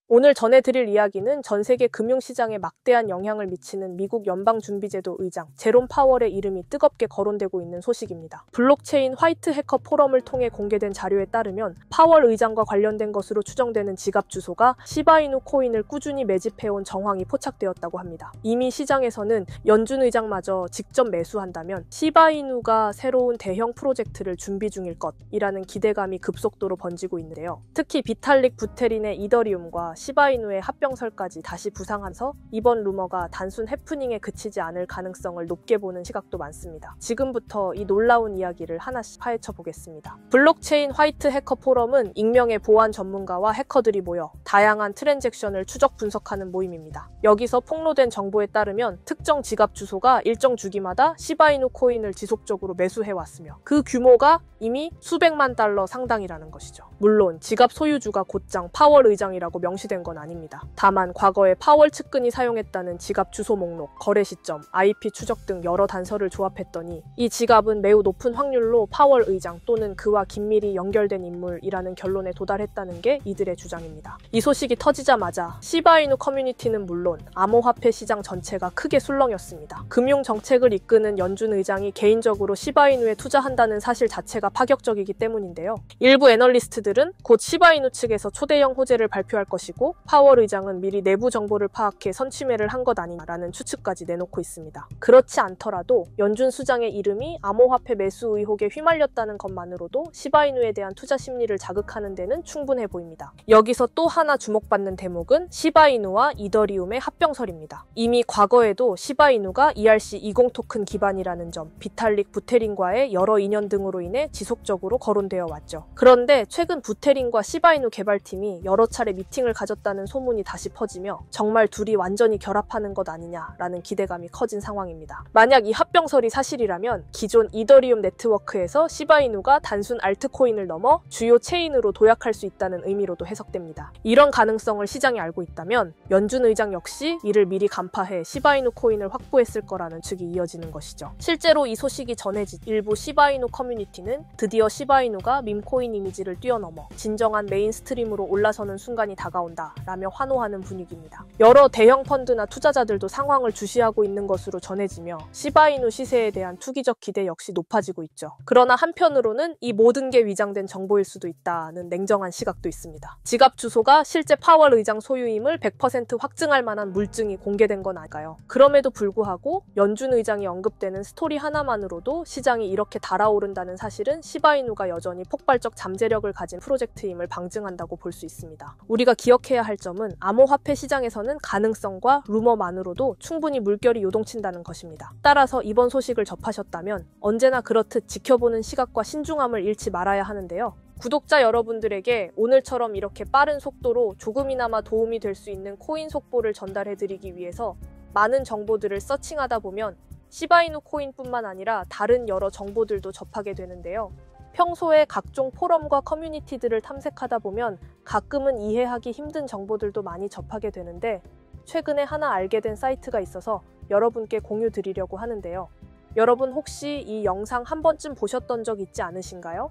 오늘 전해드릴 이야기는 전 세계 금융시장에 막대한 영향을 미치는 미국 연방준비제도 의장 제롬 파월의 이름이 뜨겁게 거론되고 있는 소식입니다. 블록체인 화이트 해커 포럼을 통해 공개된 자료에 따르면 파월 의장과 관련된 것으로 추정되는 지갑 주소가 시바이누 코인을 꾸준히 매집해온 정황이 포착되었다고 합니다. 이미 시장에서는 연준 의장마저 직접 매수한다면 시바이누가 새로운 대형 프로젝트를 준비 중일 것이라는 기대감이 급속도로 번지고 있는데요. 특히 비탈릭 부테린의 이더리움과 시바이누의 합병설까지 다시 부상하면서 이번 루머가 단순 해프닝에 그치지 않을 가능성을 높게 보는 시각도 많습니다. 지금부터 이 놀라운 이야기를 하나씩 파헤쳐 보겠습니다. 블록체인 화이트 해커 포럼은 익명의 보안 전문가와 해커들이 모여 다양한 트랜잭션을 추적 분석하는 모임입니다. 여기서 폭로된 정보에 따르면 특정 지갑 주소가 일정 주기마다 시바이누 코인을 지속적으로 매수해왔으며 그 규모가 이미 수백만 달러 상당이라는 것이죠. 물론 지갑 소유주가 곧장 파월 의장이라고 명시된 건 아닙니다. 다만 과거에 파월 측근이 사용했다는 지갑 주소 목록, 거래 시점, IP 추적 등 여러 단서를 조합했더니 이 지갑은 매우 높은 확률로 파월 의장 또는 그와 긴밀히 연결된 인물이라는 결론에 도달했다는 게 이들의 주장입니다. 이 소식이 터지자마자 시바이누 커뮤니티는 물론 암호화폐 시장 전체가 크게 술렁였습니다. 금융 정책을 이끄는 연준 의장이 개인적으로 시바이누에 투자한다는 사실 자체가 파격적이기 때문인데요. 일부 애널리스트들은 곧 시바이누 측에서 초대형 호재를 발표할 것이고 파월 의장은 미리 내부 정보를 파악해 선취매를 한 것 아니냐라는 추측까지 내놓고 있습니다. 그렇지 않더라도 연준 수장의 이름이 암호화폐 매수 의혹에 휘말렸다는 것만으로도 시바이누에 대한 투자 심리를 자극하는 데는 충분해 보입니다. 여기서 또 하나 주목받는 대목은 시바이누와 이더리움의 합병설입니다. 이미 과거에도 시바이누가 ERC20 토큰 기반이라는 점, 비탈릭 부테린과의 여러 인연 등으로 인해 지속적으로 거론되어 왔죠. 그런데 최근 부테린과 시바이누 개발팀이 여러 차례 미팅을 가졌다는 소문이 다시 퍼지며 정말 둘이 완전히 결합하는 것 아니냐라는 기대감이 커진 상황입니다. 만약 이 합병설이 사실이라면 기존 이더리움 네트워크에서 시바이누가 단순 알트코인을 넘어 주요 체인으로 도약할 수 있다는 의미로도 해석됩니다. 이런 가능성을 시장이 알고 있다면 연준 의장 역시 이를 미리 간파해 시바이누 코인을 확보했을 거라는 측이 이어지는 것이죠. 실제로 이 소식이 전해진 일부 시바이누 커뮤니티는 드디어 시바이누가 밈코인 이미지를 뛰어넘어 진정한 메인스트림으로 올라서는 순간이 다가온다 라며 환호하는 분위기입니다. 여러 대형 펀드나 투자자들도 상황을 주시하고 있는 것으로 전해지며 시바이누 시세에 대한 투기적 기대 역시 높아지고 있죠. 그러나 한편으로는 이 모든 게 위장된 정보일 수도 있다는 냉정한 시각도 있습니다. 지갑 주소가 실제 파월 의장 소유임을 100% 확증할 만한 물증이 공개된 건 아닐까요? 그럼에도 불구하고 연준 의장이 언급되는 스토리 하나만으로도 시장이 이렇게 달아오른다는 사실은 시바이누가 여전히 폭발적 잠재력을 가진 프로젝트임을 방증한다고 볼 수 있습니다. 우리가 기억해야 할 점은 암호화폐 시장에서는 가능성과 루머만으로도 충분히 물결이 요동친다는 것입니다. 따라서 이번 소식을 접하셨다면 언제나 그렇듯 지켜보는 시각과 신중함을 잃지 말아야 하는데요. 구독자 여러분들에게 오늘처럼 이렇게 빠른 속도로 조금이나마 도움이 될 수 있는 코인 속보를 전달해드리기 위해서 많은 정보들을 서칭하다 보면 시바이누 코인뿐만 아니라 다른 여러 정보들도 접하게 되는데요. 평소에 각종 포럼과 커뮤니티들을 탐색하다 보면 가끔은 이해하기 힘든 정보들도 많이 접하게 되는데 최근에 하나 알게 된 사이트가 있어서 여러분께 공유 드리려고 하는데요. 여러분 혹시 이 영상 한 번쯤 보셨던 적 있지 않으신가요?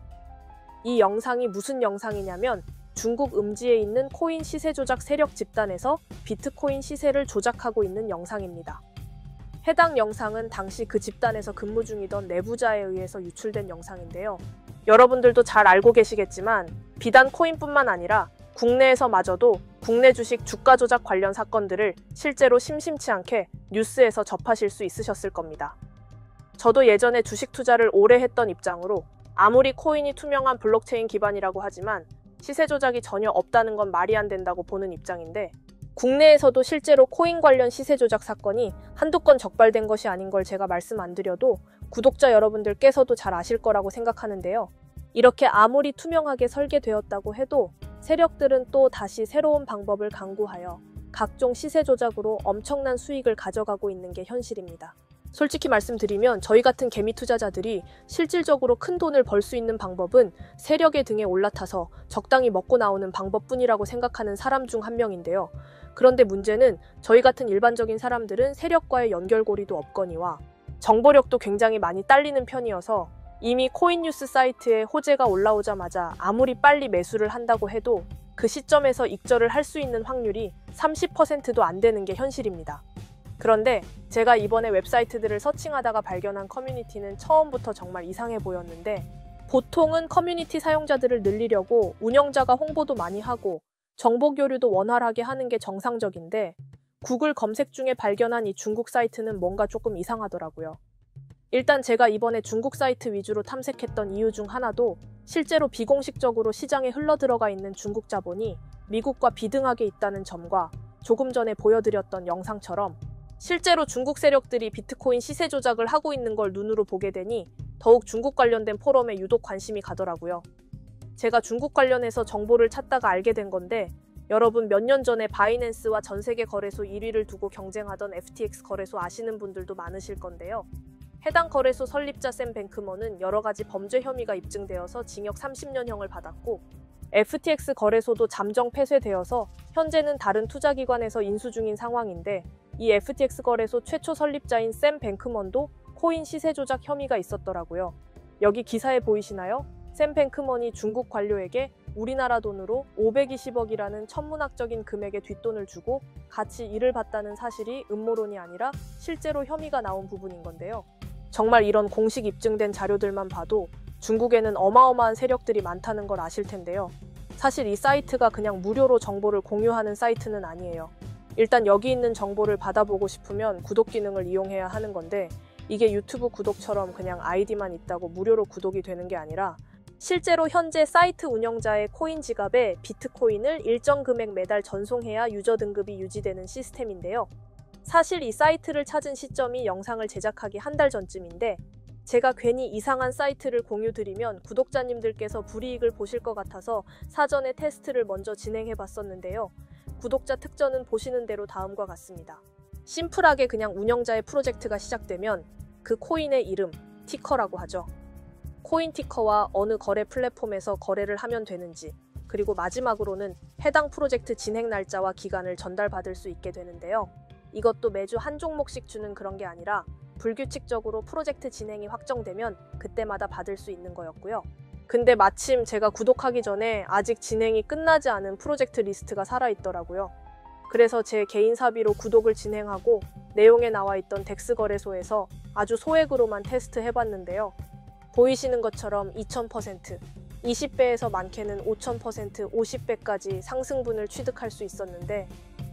이 영상이 무슨 영상이냐면 중국 음지에 있는 코인 시세 조작 세력 집단에서 비트코인 시세를 조작하고 있는 영상입니다. 해당 영상은 당시 그 집단에서 근무 중이던 내부자에 의해서 유출된 영상인데요. 여러분들도 잘 알고 계시겠지만 비단 코인뿐만 아니라 국내에서마저도 국내 주식 주가 조작 관련 사건들을 실제로 심심치 않게 뉴스에서 접하실 수 있으셨을 겁니다. 저도 예전에 주식 투자를 오래 했던 입장으로 아무리 코인이 투명한 블록체인 기반이라고 하지만 시세 조작이 전혀 없다는 건 말이 안 된다고 보는 입장인데 국내에서도 실제로 코인 관련 시세 조작 사건이 한두 건 적발된 것이 아닌 걸 제가 말씀 안 드려도 구독자 여러분들께서도 잘 아실 거라고 생각하는데요. 이렇게 아무리 투명하게 설계되었다고 해도 세력들은 또 다시 새로운 방법을 강구하여 각종 시세 조작으로 엄청난 수익을 가져가고 있는 게 현실입니다. 솔직히 말씀드리면 저희 같은 개미 투자자들이 실질적으로 큰 돈을 벌 수 있는 방법은 세력의 등에 올라타서 적당히 먹고 나오는 방법뿐이라고 생각하는 사람 중 한 명인데요. 그런데 문제는 저희 같은 일반적인 사람들은 세력과의 연결고리도 없거니와 정보력도 굉장히 많이 딸리는 편이어서 이미 코인뉴스 사이트에 호재가 올라오자마자 아무리 빨리 매수를 한다고 해도 그 시점에서 익절을 할 수 있는 확률이 30%도 안 되는 게 현실입니다. 그런데 제가 이번에 웹사이트들을 서칭하다가 발견한 커뮤니티는 처음부터 정말 이상해 보였는데, 보통은 커뮤니티 사용자들을 늘리려고 운영자가 홍보도 많이 하고 정보 교류도 원활하게 하는 게 정상적인데, 구글 검색 중에 발견한 이 중국 사이트는 뭔가 조금 이상하더라고요. 일단 제가 이번에 중국 사이트 위주로 탐색했던 이유 중 하나도 실제로 비공식적으로 시장에 흘러들어가 있는 중국 자본이 미국과 비등하게 있다는 점과, 조금 전에 보여드렸던 영상처럼 실제로 중국 세력들이 비트코인 시세 조작을 하고 있는 걸 눈으로 보게 되니 더욱 중국 관련된 포럼에 유독 관심이 가더라고요. 제가 중국 관련해서 정보를 찾다가 알게 된 건데, 여러분 몇 년 전에 바이낸스와 전 세계 거래소 1위를 두고 경쟁하던 FTX 거래소 아시는 분들도 많으실 건데요. 해당 거래소 설립자 샘 뱅크먼은 여러 가지 범죄 혐의가 입증되어서 징역 30년형을 받았고, FTX 거래소도 잠정 폐쇄되어서 현재는 다른 투자기관에서 인수 중인 상황인데, 이 FTX 거래소 최초 설립자인 샘 뱅크먼도 코인 시세 조작 혐의가 있었더라고요. 여기 기사에 보이시나요? 샘 뱅크먼이 중국 관료에게 우리나라 돈으로 520억이라는 천문학적인 금액의 뒷돈을 주고 같이 일을 봤다는 사실이 음모론이 아니라 실제로 혐의가 나온 부분인 건데요. 정말 이런 공식 입증된 자료들만 봐도 중국에는 어마어마한 세력들이 많다는 걸 아실 텐데요. 사실 이 사이트가 그냥 무료로 정보를 공유하는 사이트는 아니에요. 일단 여기 있는 정보를 받아보고 싶으면 구독 기능을 이용해야 하는 건데, 이게 유튜브 구독처럼 그냥 아이디만 있다고 무료로 구독이 되는 게 아니라 실제로 현재 사이트 운영자의 코인 지갑에 비트코인을 일정 금액 매달 전송해야 유저 등급이 유지되는 시스템인데요. 사실 이 사이트를 찾은 시점이 영상을 제작하기 한 달 전쯤인데, 제가 괜히 이상한 사이트를 공유드리면 구독자님들께서 불이익을 보실 것 같아서 사전에 테스트를 먼저 진행해 봤었는데요. 구독자 특전은 보시는 대로 다음과 같습니다. 심플하게 그냥 운영자의 프로젝트가 시작되면 그 코인의 이름, 티커라고 하죠. 코인 티커와 어느 거래 플랫폼에서 거래를 하면 되는지, 그리고 마지막으로는 해당 프로젝트 진행 날짜와 기간을 전달받을 수 있게 되는데요. 이것도 매주 한 종목씩 주는 그런 게 아니라 불규칙적으로 프로젝트 진행이 확정되면 그때마다 받을 수 있는 거였고요. 근데 마침 제가 구독하기 전에 아직 진행이 끝나지 않은 프로젝트 리스트가 살아있더라고요. 그래서 제 개인 사비로 구독을 진행하고 내용에 나와 있던 덱스 거래소에서 아주 소액으로만 테스트 해봤는데요. 보이시는 것처럼 2000%, 20배에서 많게는 5000%, 50배까지 상승분을 취득할 수 있었는데,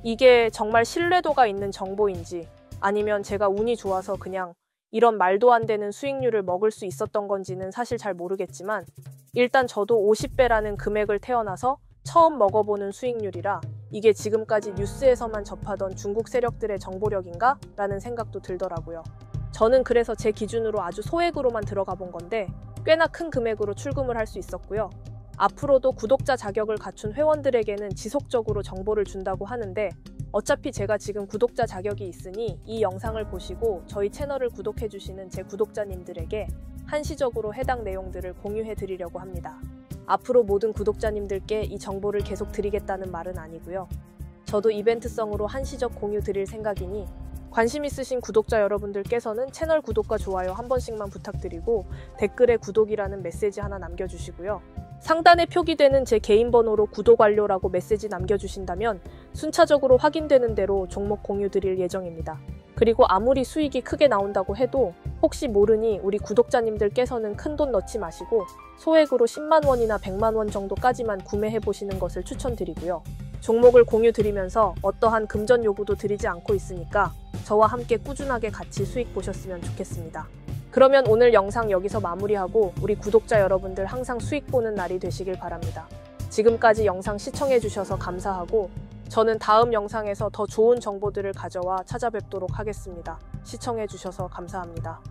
이게 정말 신뢰도가 있는 정보인지 아니면 제가 운이 좋아서 그냥 이런 말도 안 되는 수익률을 먹을 수 있었던 건지는 사실 잘 모르겠지만, 일단 저도 50배라는 금액을 태어나서 처음 먹어보는 수익률이라 이게 지금까지 뉴스에서만 접하던 중국 세력들의 정보력인가? 라는 생각도 들더라고요. 저는 그래서 제 기준으로 아주 소액으로만 들어가 본 건데 꽤나 큰 금액으로 출금을 할 수 있었고요. 앞으로도 구독자 자격을 갖춘 회원들에게는 지속적으로 정보를 준다고 하는데, 어차피 제가 지금 구독자 자격이 있으니 이 영상을 보시고 저희 채널을 구독해주시는 제 구독자님들에게 한시적으로 해당 내용들을 공유해 드리려고 합니다. 앞으로 모든 구독자님들께 이 정보를 계속 드리겠다는 말은 아니고요. 저도 이벤트성으로 한시적 공유 드릴 생각이니 관심 있으신 구독자 여러분들께서는 채널 구독과 좋아요 한 번씩만 부탁드리고 댓글에 구독이라는 메시지 하나 남겨주시고요. 상단에 표기되는 제 개인 번호로 구독 완료라고 메시지 남겨주신다면 순차적으로 확인되는 대로 종목 공유 드릴 예정입니다. 그리고 아무리 수익이 크게 나온다고 해도 혹시 모르니 우리 구독자님들께서는 큰돈 넣지 마시고 소액으로 10만 원이나 100만 원 정도까지만 구매해 보시는 것을 추천드리고요. 종목을 공유 드리면서 어떠한 금전 요구도 드리지 않고 있으니까 저와 함께 꾸준하게 같이 수익 보셨으면 좋겠습니다. 그러면 오늘 영상 여기서 마무리하고 우리 구독자 여러분들 항상 수익 보는 날이 되시길 바랍니다. 지금까지 영상 시청해 주셔서 감사하고 저는 다음 영상에서 더 좋은 정보들을 가져와 찾아뵙도록 하겠습니다. 시청해 주셔서 감사합니다.